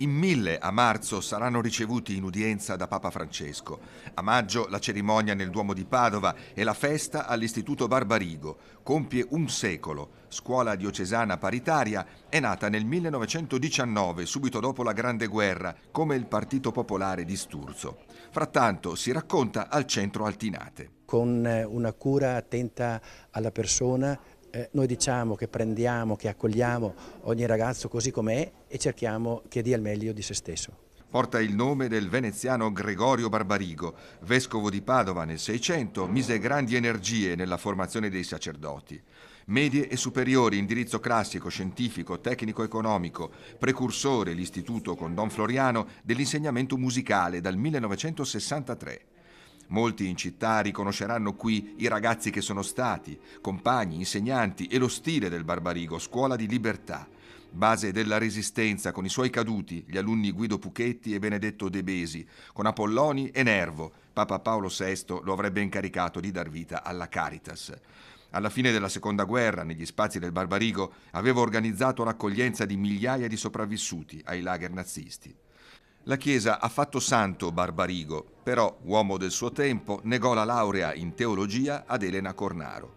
In 1000 a marzo saranno ricevuti in udienza da Papa Francesco. A maggio la cerimonia nel Duomo di Padova e la festa all'Istituto Barbarigo. Compie un secolo. Scuola diocesana paritaria è nata nel 1919, subito dopo la Grande Guerra, come il Partito Popolare di Sturzo. Frattanto si racconta al centro Altinate. Con una cura attenta alla persona, noi diciamo che prendiamo, che accogliamo ogni ragazzo così com'è e cerchiamo che dia il meglio di se stesso. Porta il nome del veneziano Gregorio Barbarigo. Vescovo di Padova nel Seicento, mise grandi energie nella formazione dei sacerdoti. Medie e superiori, indirizzo classico, scientifico, tecnico-economico, precursore l'istituto con Don Floriano dell'insegnamento musicale dal 1963. Molti in città riconosceranno qui i ragazzi che sono stati, compagni, insegnanti e lo stile del Barbarigo, scuola di libertà. Base della Resistenza con i suoi caduti, gli alunni Guido Puchetti e Benedetto De Besi, con Apolloni e Nervo. Papa Paolo VI lo avrebbe incaricato di dar vita alla Caritas. Alla fine della Seconda Guerra, negli spazi del Barbarigo, aveva organizzato l'accoglienza di migliaia di sopravvissuti ai lager nazisti. La Chiesa ha fatto santo Barbarigo, però, uomo del suo tempo, negò la laurea in teologia ad Elena Cornaro.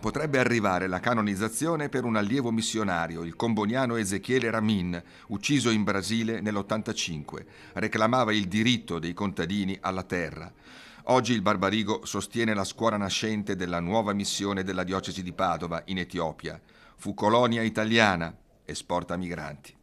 Potrebbe arrivare la canonizzazione per un allievo missionario, il comboniano Ezechiele Ramin, ucciso in Brasile nell'85. Reclamava il diritto dei contadini alla terra. Oggi il Barbarigo sostiene la scuola nascente della nuova missione della diocesi di Padova, in Etiopia. Fu colonia italiana, esporta migranti.